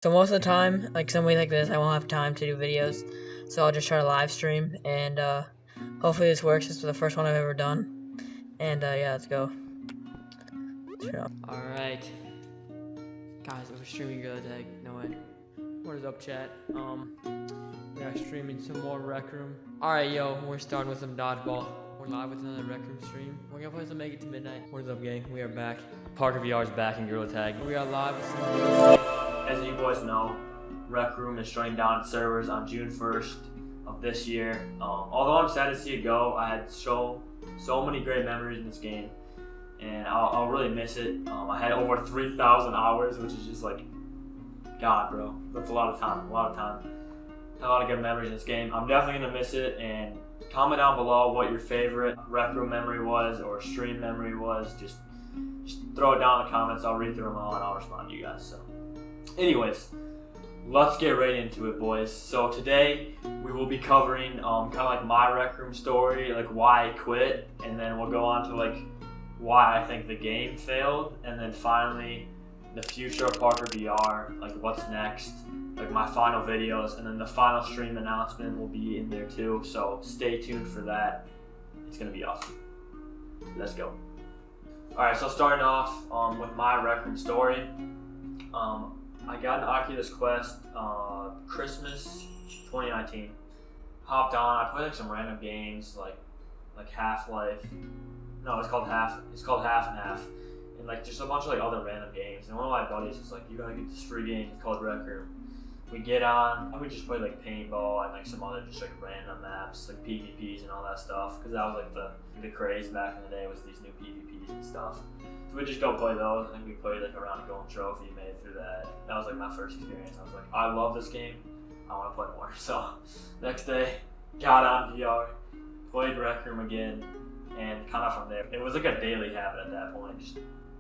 So most of the time, like some weeks like this, I won't have time to do videos, so I'll just try to live stream, and hopefully this works. This is the first one I've ever done, and yeah, let's go. All right, guys, we're streaming Gorilla Tag. No way. What is up, chat? We are streaming some more Rec Room. All right, yo, we're starting with some dodgeball. We're live with another Rec Room stream. We're gonna play some Make It to Midnight. What is up, gang? We are back. Parker VR is back in Gorilla Tag. We are live with some. As you boys know, Rec Room is shutting down its servers on June 1st of this year. Although I'm sad to see it go, I had so many great memories in this game, and I'll really miss it. I had over 3,000 hours, which is just like, God, bro, that's a lot of time. Had a lot of good memories in this game. I'm definitely gonna miss it, and comment down below what your favorite Rec Room memory was or stream memory was. Just throw it down in the comments. I'll read through them all and I'll respond to you guys. So. Anyways, let's get right into it, boys. So today we will be covering kind of like my Rec Room story, like why I quit, and then we'll go on to like why I think the game failed, and then finally the future of Parker VR, like what's next, like my final videos, and then the final stream announcement will be in there too. So stay tuned for that. It's gonna be awesome. Let's go. All right, so starting off with my Rec Room story. I got an Oculus Quest Christmas 2019. Hopped on. I played like some random games like Half-Life. No, it's called Half and Half, and like just a bunch of like other random games. And one of my buddies was like, "You gotta get this free game. It's called Rec Room." We get on. And we just play like paintball and like some other just like random maps, like PvPs and all that stuff. Because that was like the craze back in the day, was these new PvPs and stuff. So we just go play those. I think we played like around a Golden Trophy, made it through that. That was like my first experience. I was like, I love this game. I want to play more. So next day, got on VR, played Rec Room again, and kind of from there, it was like a daily habit at that point. Just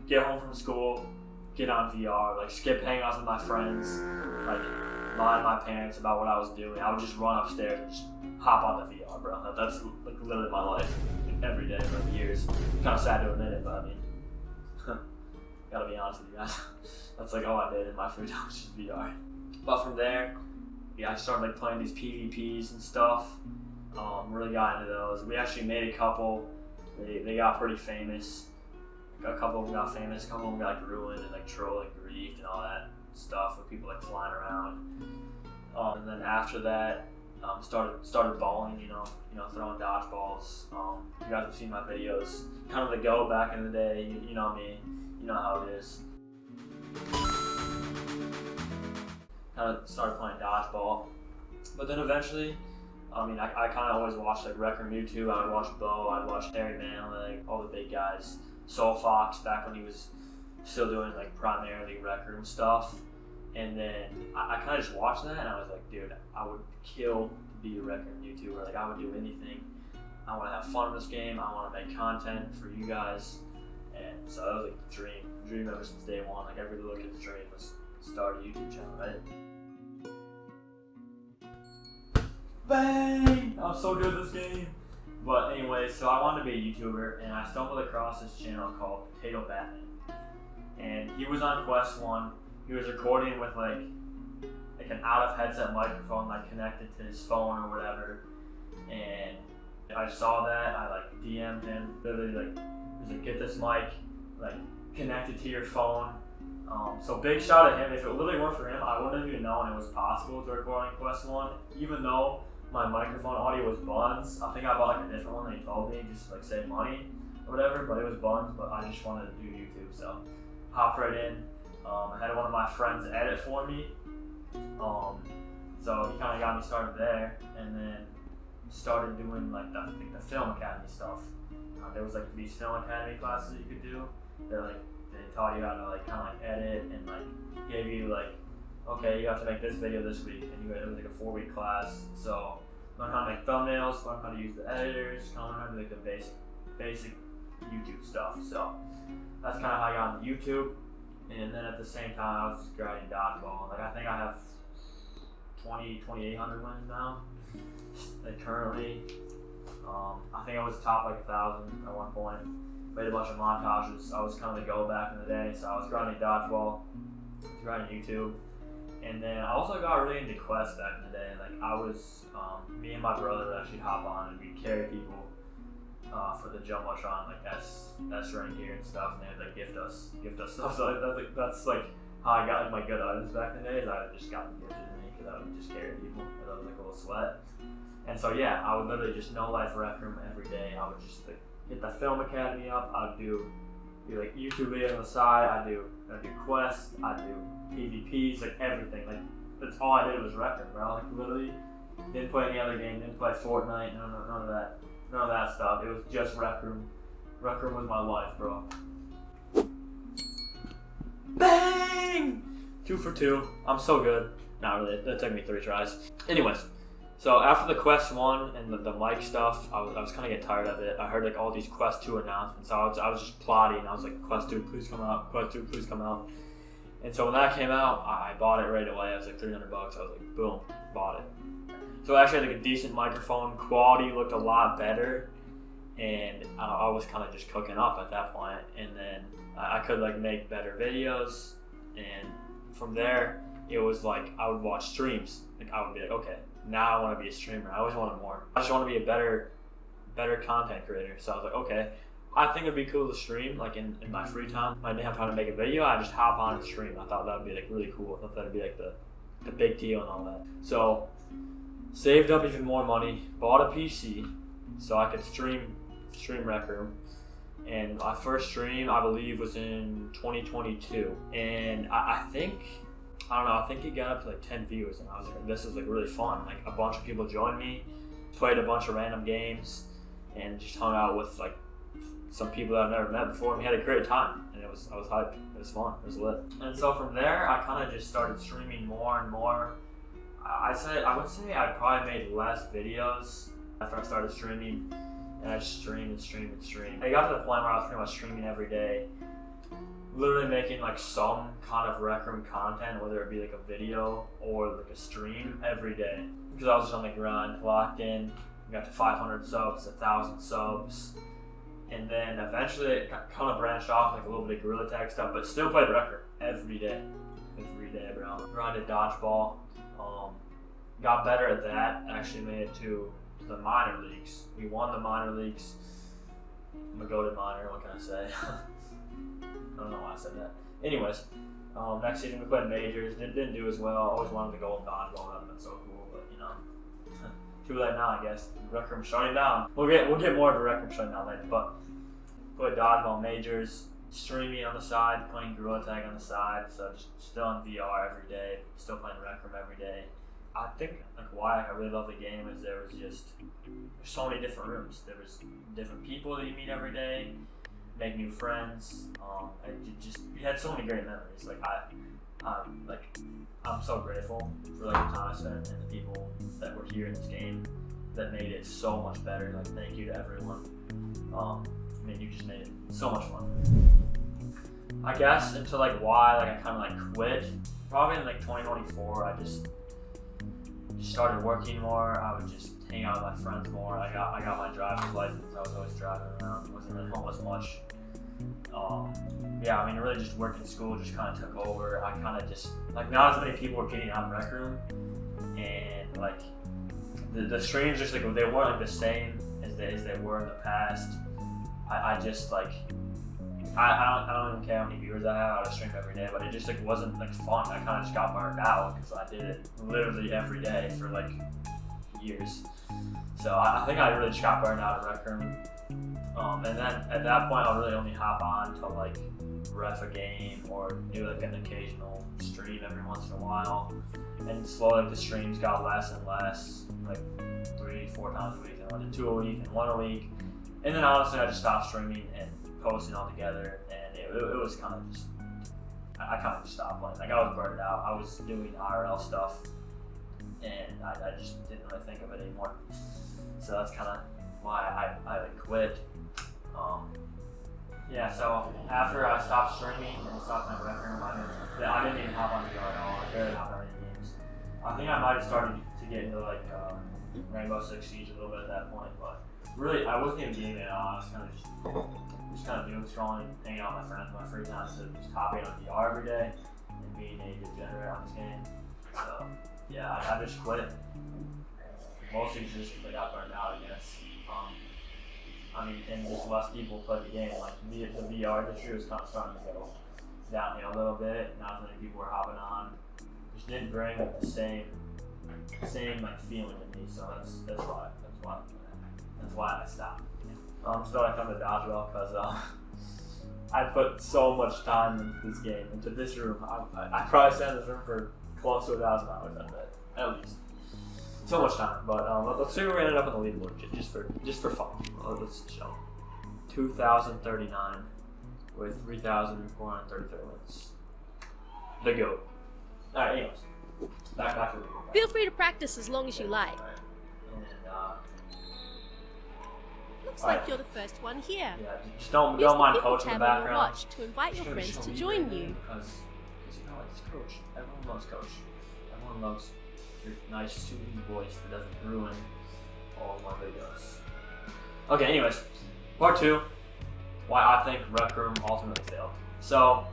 get home from school, get on VR, like skip hangouts with my friends, like lie to my parents about what I was doing. I would just run upstairs and just hop on the VR, bro. That's like literally my life every day for like years. Kind of sad to admit it, but I mean, gotta be honest with you guys. That's like all I did in my free time was just VR. But from there, yeah, I started like playing these PvPs and stuff. Really got into those. We actually made a couple. They got pretty famous. A couple of them got famous. A couple of them got like ruined and like trolled and griefed and all that stuff with people like flying around. And then after that, started bowling. You know, throwing dodgeballs. You guys have seen my videos. Kind of the go back in the day. You know me. You know how it is. Kind of started playing dodgeball, but then eventually, I mean, I kind of always watched like Rec Room YouTube. I would watch Bo, I'd watch Harry Manley, all the big guys. Soul Fox back when he was still doing like primarily Rec Room stuff, and then I kind of just watched that and I was like, dude, I would kill to be a Rec Room YouTuber. Like I would do anything. I want to have fun in this game. I want to make content for you guys. And so that was like the dream ever since day one. Like every little kid's dream was start a YouTube channel, right? Bang! I'm so good at this game. But anyway, so I wanted to be a YouTuber, and I stumbled across this channel called Potato Batman. And he was on Quest 1. He was recording with like an out of headset microphone like connected to his phone or whatever. And I saw that, I like DM'd him, literally like, he was like, get this mic like connected to your phone. So big shout at him. If it literally weren't for him, I wouldn't have even known it was possible to record on Quest 1, even though my microphone audio was buns. I think I bought like a different one than he told me, just to like save money or whatever, but it was buns, but I just wanted to do YouTube, so hopped right in. I had one of my friends edit for me, so he kind of got me started there, and then started doing like the Film Academy stuff. There was like these Film Academy classes you could do. They taught you how to like kind of like edit, and like gave you like, okay, you have to make this video this week, and it was like a 4-week class. So learn how to make thumbnails, learn how to use the editors, kind of learn how to do like the basic YouTube stuff. So that's kind of how I got into YouTube. And then at the same time, I was just grinding dodgeball. Like I think I have 2,800 wins now. Like currently, I think I was top like 1,000 at one point. Made a bunch of montages. I was kind of the go back in the day, so I was grinding dodgeball, grinding YouTube. And then I also got really into Quest back in the day. Like I was, me and my brother would actually hop on and we'd carry people for the Jumbotron, like S rank gear and stuff, and they would like gift us stuff. So that's like how I got like my good items back in the day. Is I just got them gifted to me because I would just carry people. That was like a little sweat. And so yeah, I would literally just no life rec room every day. I would just like hit the film academy up. I'd do like YouTube videos on the side. I do Quest. I do PvPs, like everything. Like that's all I did was rec room, bro. Like literally didn't play any other game. Didn't play Fortnite. None of that. None of that stuff. It was just rec room. Rec room was my life, bro. Bang! 2 for 2. I'm so good. Not really. That took me 3 tries. Anyways, so after the Quest 1 and the mic stuff, I was kind of getting tired of it. I heard like all these Quest 2 announcements. So I was just plotting. I was like, Quest 2, please come out. Quest 2, please come out. And so when that came out, I bought it right away. It was like $300. I was like, boom, bought it. So I actually had like a decent microphone. Quality looked a lot better. And I was kind of just cooking up at that point. And then I could like make better videos. And from there, it was like I would watch streams. Like I would be like, okay, now I want to be a streamer. I always wanted more. I just want to be a better content creator. So I was like, okay, I think it'd be cool to stream like in my free time. When I didn't have time to make a video, I just hop on and stream. I thought that would be like really cool. I thought that'd be like the big deal and all that. So saved up even more money, bought a PC so I could stream Rec Room. And my first stream, I believe, was in 2022. And I think it got up to like 10 views. And I was like, this is like really fun. Like a bunch of people joined me, played a bunch of random games, and just hung out with like some people that I've never met before. And we had a great time. And I was hyped. It was fun. It was lit. And so from there, I kind of just started streaming more and more. I would say I probably made less videos after I started streaming. And I just streamed. I got to the point where I was pretty much streaming every day, literally making like some kind of Rec Room content, whether it be like a video or like a stream every day. Because I was just on the grind, locked in, got to 500 subs, 1,000 subs. And then eventually it kind of branched off like a little bit of Gorilla Tag stuff, but still played Rec Room every day, bro. Grinded dodgeball, got better at that, actually made it to the minor leagues. We won the minor leagues. I'm a goated minor, what can I say? I don't know why I said that. Anyways, next season we played majors, didn't do as well. Always wanted to go in dodgeball, that would have been so cool, but you know. Too late now, I guess. Rec Room shutting down. We'll get more of a Rec Room shutting down later, but played dodgeball majors, streaming on the side, playing Gorilla Tag on the side, so just still in VR every day, still playing Rec Room every day. I think like why I really love the game is there's so many different rooms. There was different people that you meet every day, make new friends. We had so many great memories. Like I'm so grateful for like the time I spent and the people that were here in this game that made it so much better. Like thank you to everyone. You just made it so much fun. I guess into like why like I kind of like quit. Probably in like 2024, I just started working more. I would just hang out with my friends more. I got my driver's license. I was always driving around. Wasn't really home as much. Yeah, I mean, really just working school just kind of took over. I kind of just like not as many people were getting out in Rec Room, and like the streams just like they weren't like the same as they were in the past. I just like I don't even care how many viewers I have. I would stream every day, but it just like wasn't like fun. I kind of just got burned out because I did it literally every day for like years. So I think I really just got burned out of Rec Room. And then at that point, I'll really only hop on to like ref a game or do like an occasional stream every once in a while. And slowly the streams got less and less, like 3-4 times a week. And I did 2 a week and 1 a week. And then honestly, I just stopped streaming and posting all together, and it was kind of just, I kind of just stopped playing. Like I was burned out. I was doing IRL stuff, and I just didn't really think of it anymore. So that's kind of why I quit. Yeah, so after I stopped streaming and stopped playing Rec Room, I didn't even hop on VR at all. I barely hopped on any games. I think I might have started to get into like Rainbow Six Siege a little bit at that point, but really I wasn't even gaming at all. I was kind of just kind of doom scrolling, hanging out with my friends in my free time, so just hopping on VR every day and being a degenerate on this game. So yeah, I just quit. Mostly just because I got burned out, I guess. I mean, and just less people play the game. Like the VR industry was kind of starting to go downhill a little bit. Not as many people were hopping on. Just didn't bring the same like feeling to me. So that's why I stopped. So I come to Dodgeball because I put so much time into this game, into this room. I probably sat in this room for close to 1,000 hours, I bet, at least. So much time, but let's see where we ended up on the leaderboard, just for fun. Let's show 2,039 with 3,433 wins. The GOAT. All right, anyways, back to the leaderboard. Feel free to practice as long as you like. All right. Looks like you're the first one here. Yeah, just don't Use mind the Coach in the tab on your background. watch to invite your Just friends show to me join right you. Because you know it's Coach. Everyone loves Coach. Everyone loves your nice soothing voice that doesn't ruin all of my videos. Okay, anyways, part 2. Why I think Rec Room ultimately failed. So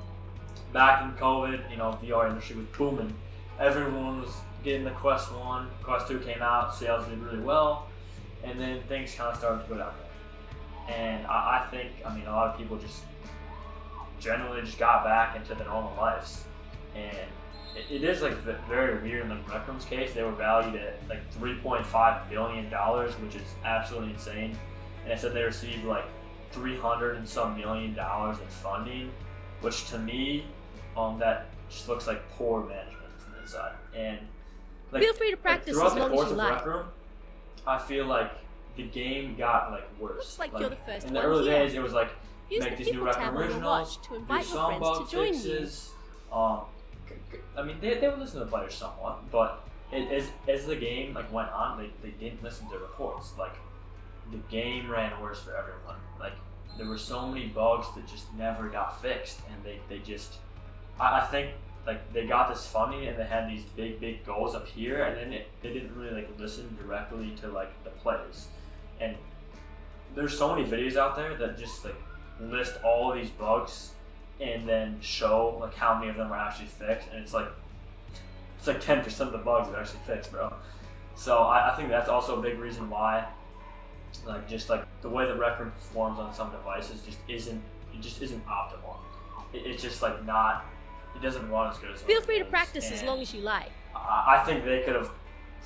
back in COVID, you know, VR industry was booming. Everyone was getting the Quest 1. Quest 2 came out, sales did really well, and then things kind of started to go down there. And I think, I mean, a lot of people just generally just got back into their normal lives. And it is like very weird in the Rec Room's case. They were valued at like $3.5 billion, which is absolutely insane. And it said they received like $300 and some million in funding, which to me, that just looks like poor management from the inside. And like, Feel free to practice like, as long as you of like. Rec Room, I feel like the game got like worse. Looks like you're the first in the one early here. days, it was like Use make the these new people Rec tab Room on your originals, watch to do invite your some friends bug to join you. fixes. I mean, they would listen to the players somewhat, but as the game like went on, they didn't listen to reports. Like the game ran worse for everyone. Like there were so many bugs that just never got fixed, and they just I think like they got this funding and they had these big goals up here, and then they didn't really like listen directly to like the players. And there's so many videos out there that just like list all of these bugs and then show like how many of them are actually fixed, and it's like 10% of the bugs are actually fixed, bro. So I think that's also a big reason why like just like the way the Rec Room performs on some devices just isn't optimal. It's just like not, it doesn't run as good as Feel other free to games. practice as And long as you like. I think they could have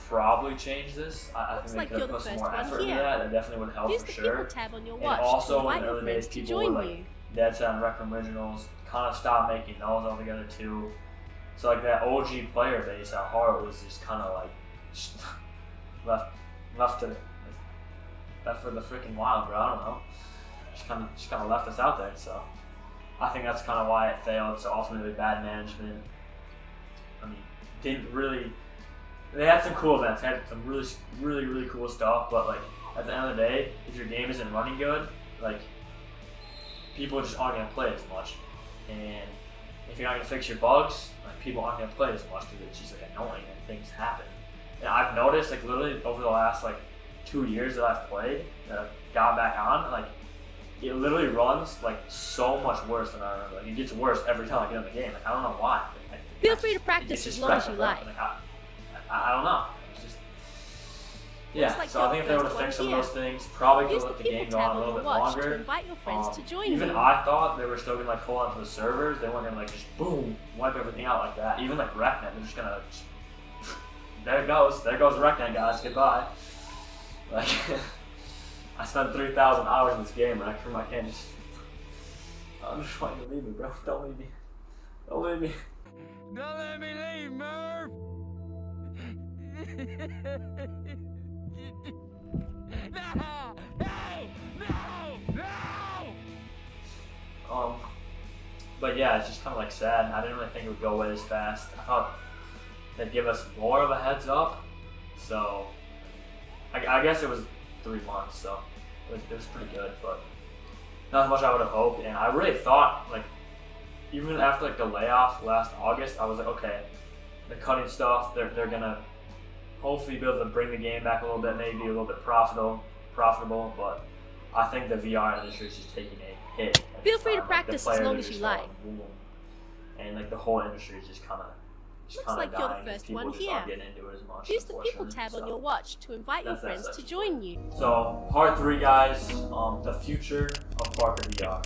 probably changed this. I Looks think like they could you're have the put some first more one effort into here. that. It definitely would help Use for the sure. people tab on your And watch also to in invite the your early friends days, to people join would, like, you. Dead Set and Rec Room Originals kind of stopped making those altogether too. So like that OG player base at heart was just kind of like left for the freaking wild, bro. I don't know. Just kind of left us out there. So I think that's kind of why it failed. So ultimately, bad management. I mean, didn't really. They had some cool events. Had some really cool stuff. But like at the end of the day, if your game isn't running good, like people just aren't gonna play as much. And if you're not gonna fix your bugs, like people aren't gonna play as much because it's just like annoying and things happen. And I've noticed like literally over the last like 2 years that I've played, that I've got back on, like it literally runs like so much worse than I remember. Like it gets worse every time I get in the game. Like I don't know why. Like, Feel free to practice as long as you like. I don't know. It's just yeah. like So I think if they would have fixed some of those things, probably could Use have the let the game people go tab on a on little your bit watch to longer. invite your friends to join Even you. I thought they were still gonna like hold on to the servers. They weren't gonna like just boom wipe everything out like that. Even like RecNet, they're just gonna. There it goes. There goes RecNet, guys. Goodbye. Like I spent 3,000 hours in this game, Rec Room. I can't just. I'm just trying to leave me, bro. Don't leave me. Don't leave me. Don't let me leave, Murph! No! No! But yeah, it's just kind of like sad. I didn't really think it would go away as fast. I thought they'd give us more of a heads up. So I guess it was 3 months, so it was pretty good, but not as much I would have hoped. And I really thought, like, even after like the layoff last August, I was like, okay, they're cutting stuff. They're gonna hopefully be able to bring the game back a little bit, maybe a little bit profitable. But I think the VR industry is just taking a hit. Feel free to Like, the practice as players long are as just you like. going boom. And like the whole industry is just kind of it's Looks kinda like you're the dying. first People one just aren't here. getting into it as much. Use the People unfortunately. tab on So, your watch to invite your that's that friends to section. join you. So, part 3, guys, the future of Parker VR.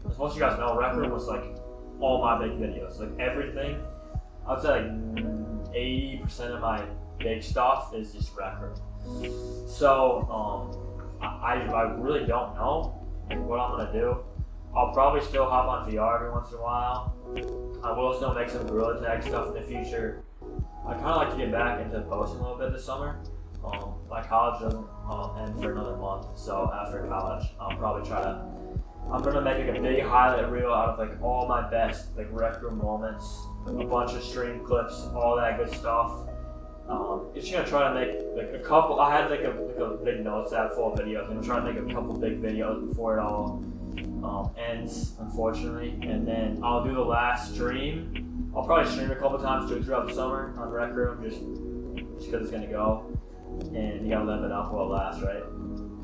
As most of you guys know, Rec Room was like all my big videos, like everything. I would say like 80% of my big stuff is just Rec Room. So, I really don't know what I'm gonna do. I'll probably still hop on VR every once in a while. I will still make some Gorilla Tag stuff in the future. I kind of like to get back into posting a little bit this summer. My college doesn't end for another month, so after college, I'm gonna make like a big highlight reel out of like all my best like Rec Room moments, a bunch of stream clips, all that good stuff. Just gonna try to make like a couple. I had like a big notes app full of videos. I'm gonna try to make a couple big videos before it all ends, unfortunately, and then I'll do the last stream. I'll probably stream a couple times throughout the summer on Rec Room, just because it's gonna go, and you gotta live it up while it lasts, right?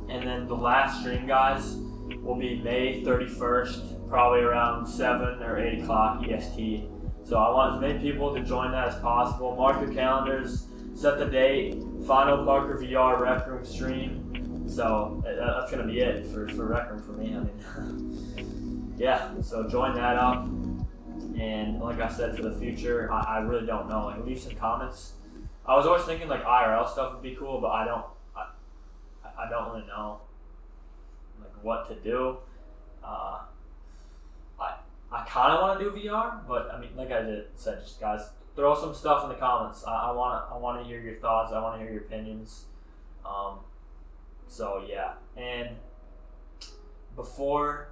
And then the last stream, guys, will be May 31st, probably around 7 or 8 o'clock EST. So I want as many people to join that as possible. Mark your calendars, set the date, final Parker VR Rec Room stream. So that's gonna be it for Rec Room for me. I mean, yeah. So join that up, and like I said, for the future, I really don't know. Like, leave some comments. I was always thinking like IRL stuff would be cool, but I don't really know like what to do. I kind of want to do VR, but I mean, like I said, just guys, throw some stuff in the comments. I want to hear your thoughts. I want to hear your opinions. So yeah, and before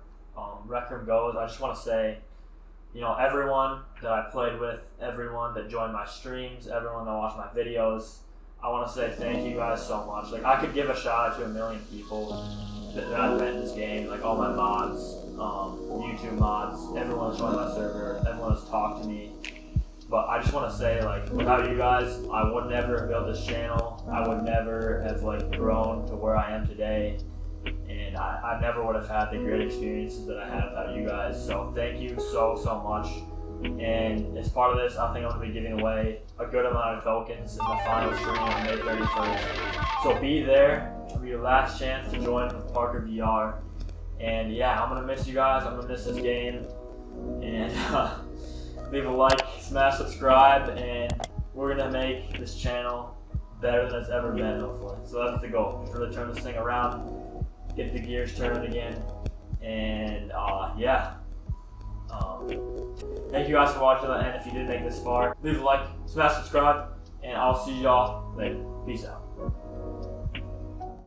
Rec Room goes, I just want to say, everyone that I played with, everyone that joined my streams, everyone that watched my videos, I want to say thank you guys so much. Like, I could give a shout out to 1 million people that I've met in this game, like all my mods, YouTube mods, everyone that's joined my server, everyone that's talked to me. But I just want to say, like, without you guys, I would never have built this channel. I would never have grown to where I am today, and I never would have had the great experiences that I had without you guys. So thank you so much. And as part of this, I think I'm going to be giving away a good amount of tokens in the final stream on May 31st. So be there. It'll be your last chance to join with Parker VR. And yeah, I'm going to miss you guys. I'm going to miss this game. And leave a like, smash subscribe, and we're going to make this channel better than it's ever been, hopefully. So that's the goal. Just really turn this thing around, get the gears turning again. And yeah. Thank you guys for watching, and if you did make this far, leave a like, smash subscribe, and I'll see y'all later. Peace out.